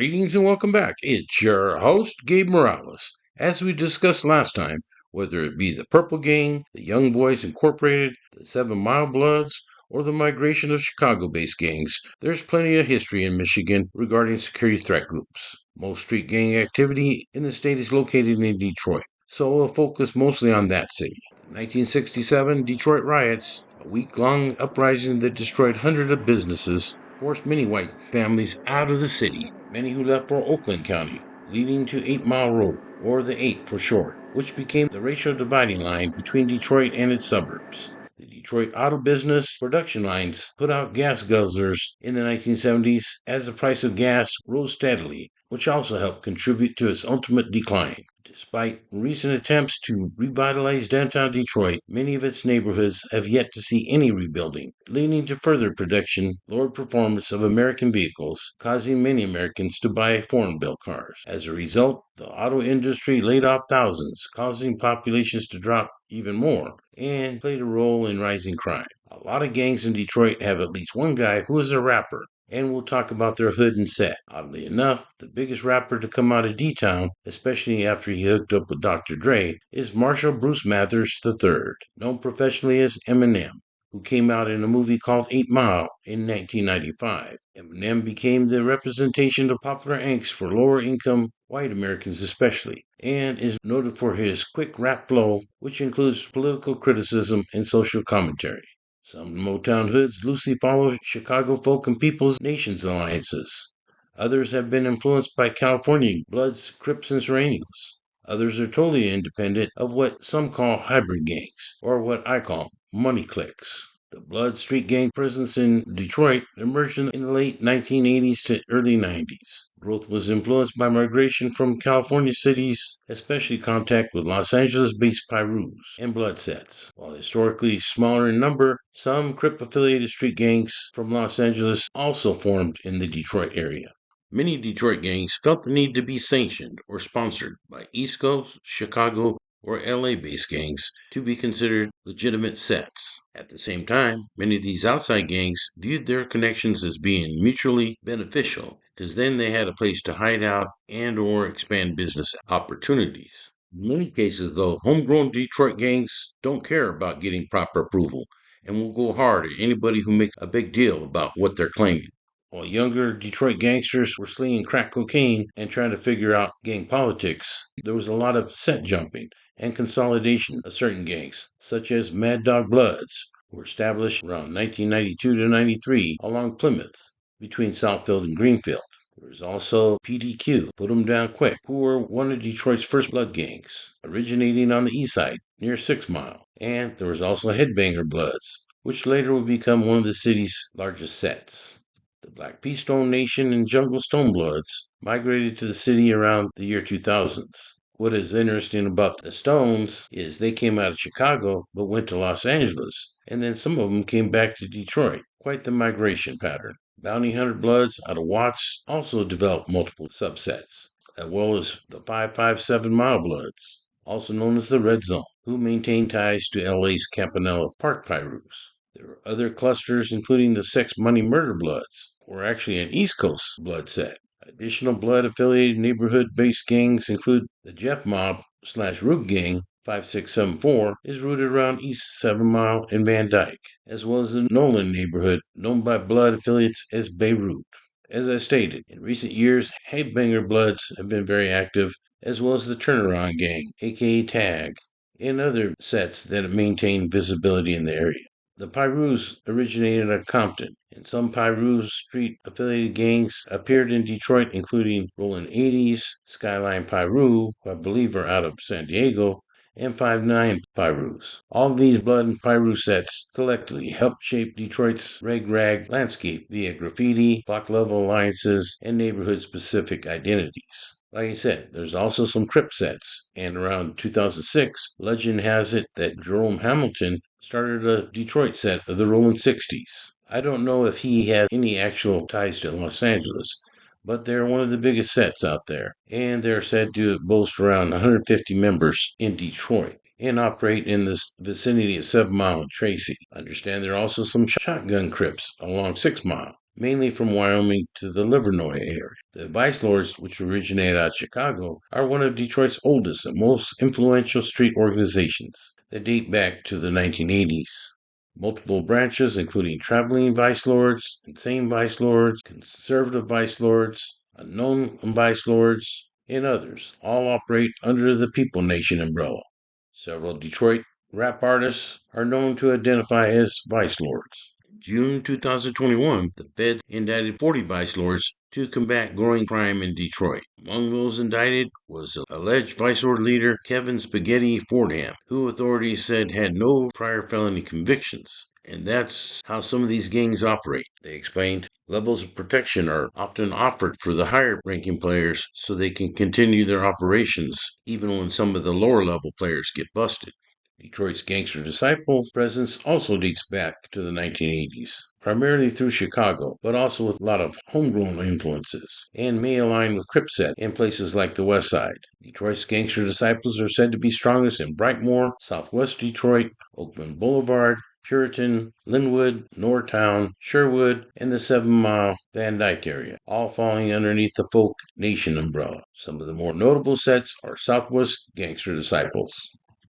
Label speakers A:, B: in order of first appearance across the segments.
A: Greetings and welcome back. It's your host, Gabe Morales. As we discussed last time, whether it be the Purple Gang, the Young Boys Incorporated, the 7 Mile Bloods, or the migration of Chicago-based gangs, there's plenty of history in Michigan regarding security threat groups. Most street gang activity in the state is located in Detroit, so we'll focus mostly on that city. The 1967 Detroit riots, a week-long uprising that destroyed hundreds of businesses, forced many white families out of the city, many who left for Oakland County, leading to 8 Mile Road, or the 8 for short, which became the racial dividing line between Detroit and its suburbs. The Detroit auto business production lines put out gas guzzlers in the 1970s as the price of gas rose steadily, which also helped contribute to its ultimate decline. Despite recent attempts to revitalize downtown Detroit, many of its neighborhoods have yet to see any rebuilding, leading to further production, lowered performance of American vehicles, causing many Americans to buy foreign-built cars. As a result, the auto industry laid off thousands, causing populations to drop even more, and played a role in rising crime. A lot of gangs in Detroit have at least one guy who is a rapper, and we'll talk about their hood and set. Oddly enough, the biggest rapper to come out of D-Town, especially after he hooked up with Dr. Dre, is Marshall Bruce Mathers III, known professionally as Eminem, who came out in a movie called 8 Mile in 1995. Eminem became the representation of popular angst for lower-income white Americans especially, and is noted for his quick rap flow, which includes political criticism and social commentary. Some Motown hoods loosely follow Chicago folk and People's Nations alliances. Others have been influenced by California Bloods, Crips, and Serranos. Others are totally independent of what some call hybrid gangs, or what I call money cliques. The Blood Street Gang presence in Detroit emerged in the late 1980s to early 90s. Growth was influenced by migration from California cities, especially contact with Los Angeles-based Pirus and Blood sets. While historically smaller in number, some Crip-affiliated street gangs from Los Angeles also formed in the Detroit area. Many Detroit gangs felt the need to be sanctioned or sponsored by East Coast, Chicago, or LA-based gangs to be considered legitimate sets. At the same time, many of these outside gangs viewed their connections as being mutually beneficial, because then they had a place to hide out and or expand business opportunities. In many cases, though, homegrown Detroit gangs don't care about getting proper approval and will go hard at anybody who makes a big deal about what they're claiming. While younger Detroit gangsters were slinging crack cocaine and trying to figure out gang politics, there was a lot of set jumping and consolidation of certain gangs, such as Mad Dog Bloods, who were established around 1992 to 93 along Plymouth, between Southfield and Greenfield. There was also PDQ, Put 'em Down Quick, who were one of Detroit's first blood gangs, originating on the east side, near 6 Mile. And there was also Headbanger Bloods, which later would become one of the city's largest sets. The Black Pea Stone Nation and Jungle Stone Bloods migrated to the city around the year 2000s. What is interesting about the Stones is they came out of Chicago but went to Los Angeles, and then some of them came back to Detroit. Quite the migration pattern. Bounty Hunter Bloods out of Watts also developed multiple subsets, as well as the 557 Mile Bloods, also known as the Red Zone, who maintain ties to LA's Campanella Park Pirus. There were other clusters, including the Sex Money Murder Bloods, or actually an East Coast blood set. Additional blood-affiliated neighborhood-based gangs include the Jeff Mob/Rube Gang 5674 is rooted around East 7 Mile and Van Dyke, as well as the Nolan neighborhood, known by blood affiliates as Beirut. As I stated, in recent years, Headbanger Bloods have been very active, as well as the Turnaround Gang, aka Tag, and other sets that maintain visibility in the area. The Pirus originated at Compton, and some Piru Street affiliated gangs appeared in Detroit, including Rollin' 80s, Skyline Piru, who I believe are out of San Diego, and 5'9 Pirus. All of these blood and Piru sets collectively helped shape Detroit's rag landscape via graffiti, block level alliances, and neighborhood specific identities. Like I said, there's also some Crip sets, and around 2006, legend has it that Jerome Hamilton started a Detroit set of the Rollin' 60s. I don't know if he has any actual ties to Los Angeles, but they're one of the biggest sets out there, and they're said to boast around 150 members in Detroit and operate in the vicinity of 7 Mile and Tracy. I understand there are also some shotgun Crips along 6 Mile. mainly from Wyoming to the Livernois area. The Vice Lords, which originated out of Chicago, are one of Detroit's oldest and most influential street organizations that date back to the 1980s. Multiple branches, including traveling vice lords, insane vice lords, conservative vice lords, unknown vice lords, and others, all operate under the People Nation umbrella. Several Detroit rap artists are known to identify as vice lords. In June 2021, the feds indicted 40 vice lords to combat growing crime in Detroit. Among those indicted was alleged vice lord leader Kevin Spaghetti Fordham, who authorities said had no prior felony convictions. And that's how some of these gangs operate, they explained. Levels of protection are often offered for the higher ranking players so they can continue their operations even when some of the lower level players get busted. Detroit's Gangster Disciple presence also dates back to the 1980s, primarily through Chicago, but also with a lot of homegrown influences, and may align with Crips in places like the West Side. Detroit's Gangster Disciples are said to be strongest in Brightmoor, Southwest Detroit, Oakland Boulevard, Puritan, Linwood, Nortown, Sherwood, and the 7 Mile Van Dyke area, all falling underneath the Folk Nation umbrella. Some of the more notable sets are Southwest Gangster Disciples,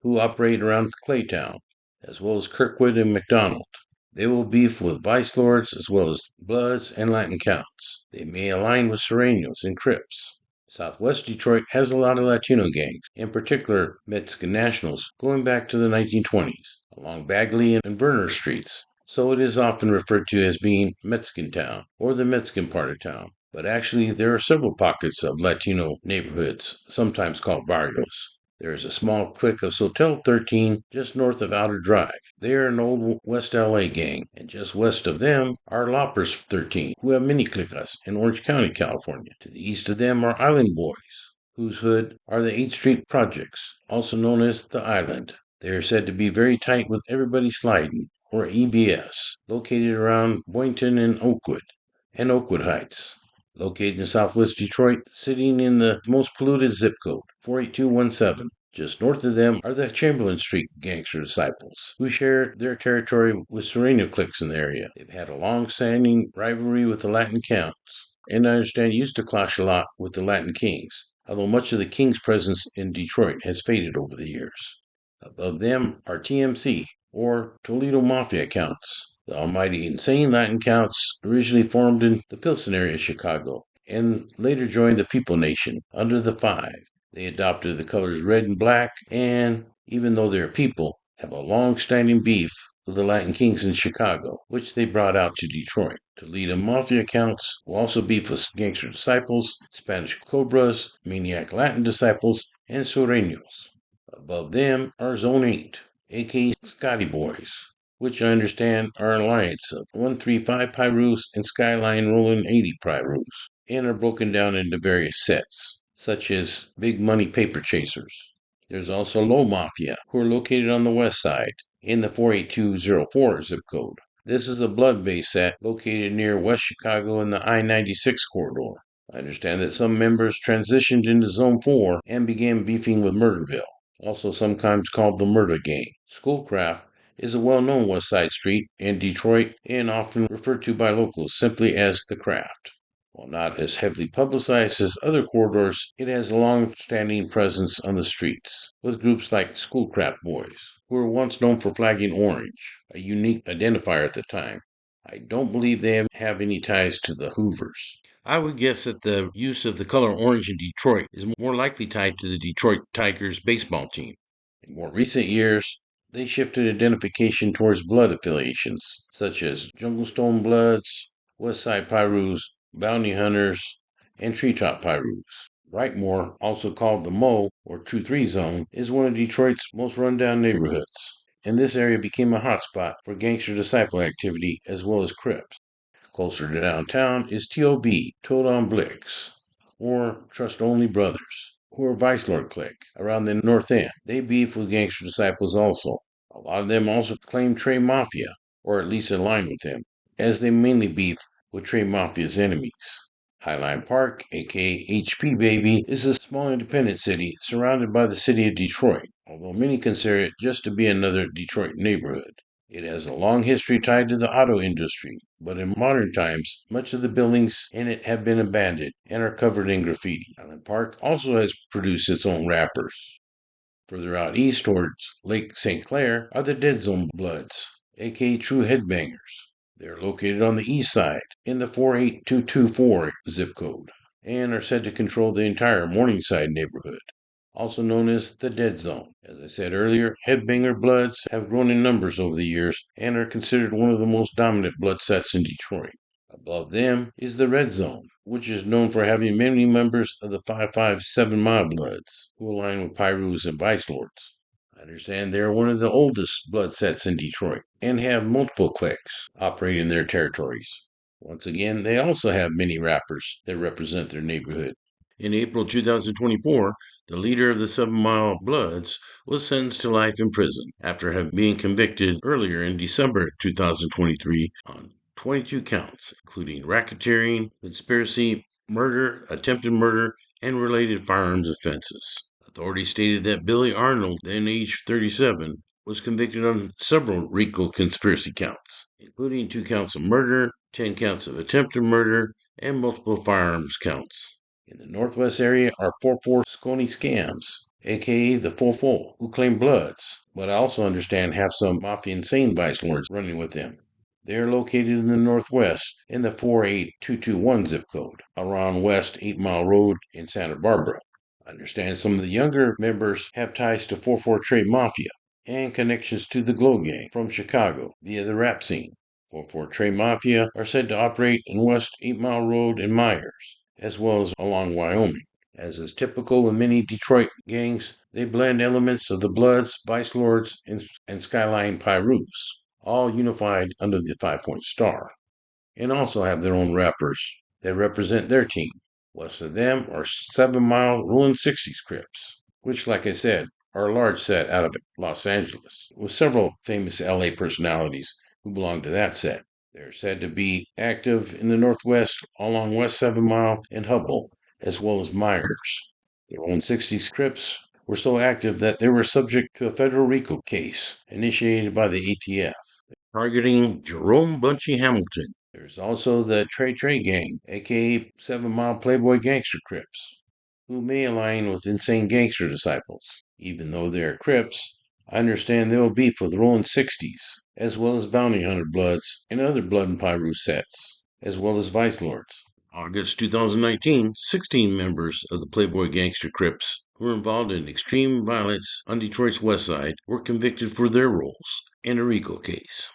A: who operate around Claytown, as well as Kirkwood and McDonald. They will beef with Vice Lords as well as Bloods and Latin Counts. They may align with Sureños and Crips. Southwest Detroit has a lot of Latino gangs, in particular Mexican nationals, going back to the 1920s, along Bagley and Verner streets, so it is often referred to as being Mexican Town, or the Mexican part of town. But actually, there are several pockets of Latino neighborhoods, sometimes called barrios. There is a small clique of Sotel 13 just north of Outer Drive. They are an old West LA gang, and just west of them are Loppers 13, who have many cliques in Orange County, California. To the east of them are Island Boys, whose hood are the 8th Street Projects, also known as the Island. They are said to be very tight with Everybody Sliding, or EBS, located around Boynton and Oakwood Heights. Located in southwest Detroit, sitting in the most polluted zip code, 48217. Just north of them are the Chamberlain Street Gangster Disciples, who share their territory with Sureño cliques in the area. They've had a long-standing rivalry with the Latin Counts, and I understand used to clash a lot with the Latin Kings, although much of the Kings' presence in Detroit has faded over the years. Above them are TMC, or Toledo Mafia Counts. The almighty insane Latin Counts originally formed in the Pilsen area of Chicago and later joined the People Nation under the Five. They adopted the colors red and black and, even though they're people, have a long-standing beef with the Latin Kings in Chicago, which they brought out to Detroit. Toledo Mafia Counts will also beef with Gangster Disciples, Spanish Cobras, Maniac Latin Disciples, and Sureños. Above them are Zone 8, aka Scotty Boys, which I understand are an alliance of 135 Pirus and Skyline Rollin' 80 Pirus, and are broken down into various sets, such as Big Money Paper Chasers. There's also Low Mafia, who are located on the west side, in the 48204 zip code. This is a blood-based set located near West Chicago in the I-96 corridor. I understand that some members transitioned into Zone 4 and began beefing with Murderville, also sometimes called the Murder Gang. Schoolcraft is a well-known West Side street in Detroit and often referred to by locals simply as the Craft. While not as heavily publicized as other corridors, it has a long-standing presence on the streets, with groups like Schoolcraft Boys, who were once known for flagging orange, a unique identifier at the time. I don't believe they have any ties to the Hoovers. I would guess that the use of the color orange in Detroit is more likely tied to the Detroit Tigers baseball team. In more recent years, they shifted identification towards blood affiliations, such as Junglestone Bloods, Westside Pirus, Bounty Hunters, and Treetop Pirus. Brightmoor, also called the Mo, or 2-3 Zone, is one of Detroit's most run-down neighborhoods, and this area became a hotspot for gangster disciple activity as well as Crips. Closer to downtown is TOB, Told on Blix, or Trust Only Brothers, who are Vice Lord clique around the North End. They beef with Gangster Disciples also. A lot of them also claim Trey Mafia, or at least align with them, as they mainly beef with Trey Mafia's enemies. Highline Park, aka HP Baby, is a small independent city surrounded by the city of Detroit, although many consider it just to be another Detroit neighborhood. It has a long history tied to the auto industry, but in modern times, much of the buildings in it have been abandoned and are covered in graffiti. Island Park also has produced its own rappers. Further out east towards Lake St. Clair are the Dead Zone Bloods, aka True Headbangers. They are located on the east side in the 48224 zip code and are said to control the entire Morningside neighborhood, also known as the Dead Zone. As I said earlier, Headbanger Bloods have grown in numbers over the years and are considered one of the most dominant blood sets in Detroit. Above them is the Red Zone, which is known for having many members of the 557 Mile Bloods, who align with Pirus and Vice Lords. I understand they are one of the oldest blood sets in Detroit and have multiple cliques operating in their territories. Once again, they also have many rappers that represent their neighborhood. In April 2024, the leader of the 7 Mile Bloods was sentenced to life in prison after being convicted earlier in December 2023 on 22 counts, including racketeering, conspiracy, murder, attempted murder, and related firearms offenses. Authorities stated that Billy Arnold, then aged 37, was convicted on several RICO conspiracy counts, including 2 counts of murder, 10 counts of attempted murder, and multiple firearms counts. In the northwest area are 44 Scony Scams, aka the Fofo, who claim Bloods, but I also understand have some Mafia Insane Vice Lords running with them. They are located in the northwest in the 48221 zip code, around West 8 Mile Road in Santa Barbara. I understand some of the younger members have ties to 44 Trade Mafia and connections to the Glow Gang from Chicago via the rap scene. 44 Trade Mafia are said to operate in West 8 Mile Road in Myers, as well as along Wyoming. As is typical with many Detroit gangs, they blend elements of the Bloods, Vice Lords, and Skyline Pirus, all unified under the 5-point star, and also have their own rappers that represent their team. West of them are 7 Mile Rolling 60s Crips, which, like I said, are a large set out of Los Angeles, with several famous LA personalities who belong to that set. They're said to be active in the Northwest along West 7 Mile and Hubble, as well as Myers. Their own 60s Crips were so active that they were subject to a federal RICO case initiated by the ATF, targeting Jerome Bunchy Hamilton. There's also the Trey Trey Gang, aka 7 Mile Playboy Gangster Crips, who may align with insane Gangster Disciples. Even though they are Crips, I understand they will beef with Rolling 60s, as well as Bounty Hunter Bloods and other Blood and Pyru sets, as well as Vice Lords. August 2019, 16 members of the Playboy Gangster Crips who were involved in extreme violence on Detroit's west side were convicted for their roles in a RICO case.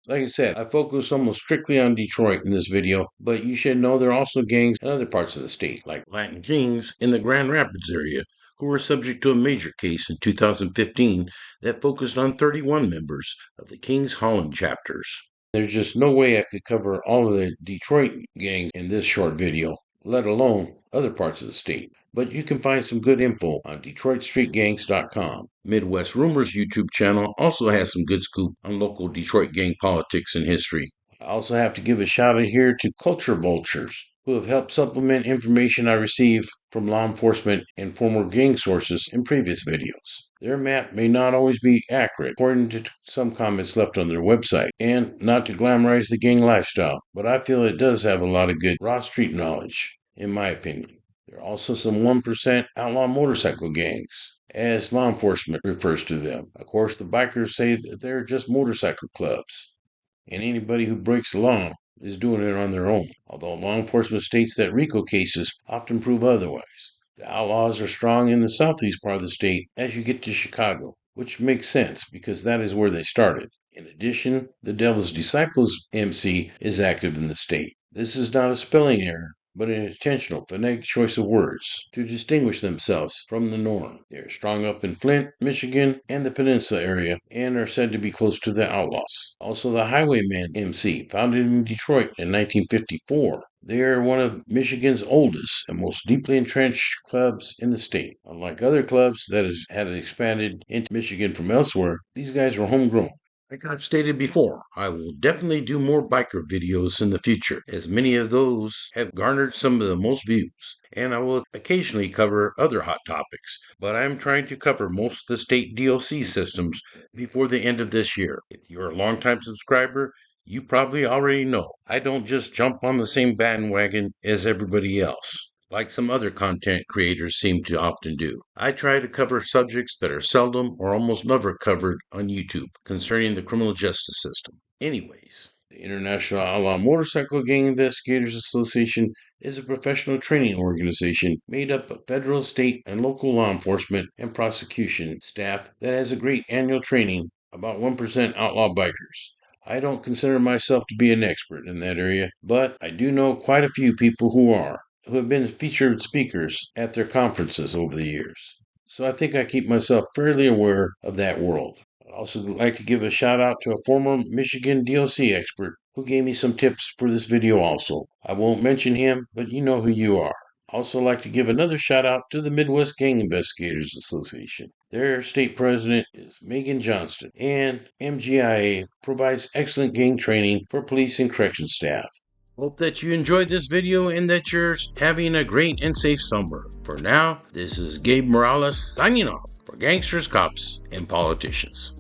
A: Like I said, I focus almost strictly on Detroit in this video, but you should know there are also gangs in other parts of the state, like Latin Kings in the Grand Rapids area, who were subject to a major case in 2015 that focused on 31 members of the Kings Holland chapters. There's just no way I could cover all of the Detroit gangs in this short video, let alone other parts of the state. But you can find some good info on DetroitStreetGangs.com. Midwest Rumors YouTube channel also has some good scoop on local Detroit gang politics and history. I also have to give a shout out here to Culture Vultures, who have helped supplement information I receive from law enforcement and former gang sources in previous videos. Their map may not always be accurate, according to some comments left on their website, and not to glamorize the gang lifestyle, but I feel it does have a lot of good raw street knowledge, in my opinion. There are also some 1% outlaw motorcycle gangs, as law enforcement refers to them. Of course, the bikers say that they're just motorcycle clubs, and anybody who breaks the law is doing it on their own, although law enforcement states that RICO cases often prove otherwise. The outlaws are strong in the southeast part of the state as you get to Chicago, which makes sense because that is where they started. In addition, the Devil's Disciples MC is active in the state. This is not a spelling error, but an intentional phonetic choice of words to distinguish themselves from the norm. They are strong up in Flint, Michigan, and the Peninsula area, and are said to be close to the Outlaws. Also, the Highwayman MC, founded in Detroit in 1954. They are one of Michigan's oldest and most deeply entrenched clubs in the state. Unlike other clubs that had expanded into Michigan from elsewhere, these guys were homegrown. Like I've stated before, I will definitely do more biker videos in the future, as many of those have garnered some of the most views, and I will occasionally cover other hot topics, but I am trying to cover most of the state DOC systems before the end of this year. If you're a longtime subscriber, You probably already know I don't just jump on the same bandwagon as everybody else, like some other content creators seem to often do. I try to cover subjects that are seldom or almost never covered on YouTube concerning the criminal justice system. Anyways, the International Outlaw Motorcycle Gang Investigators Association is a professional training organization made up of federal, state, and local law enforcement and prosecution staff that has a great annual training about 1% outlaw bikers. I don't consider myself to be an expert in that area, but I do know quite a few people who have been featured speakers at their conferences over the years. So I think I keep myself fairly aware of that world. I'd also like to give a shout out to a former Michigan DOC expert who gave me some tips for this video also. I won't mention him, but you know who you are. I also like to give another shout out to the Midwest Gang Investigators Association. Their state president is Megan Johnston, and MGIA provides excellent gang training for police and correction staff. Hope that you enjoyed this video and that you're having a great and safe summer. For now, this is Gabe Morales signing off for Gangsters, Cops, and Politicians.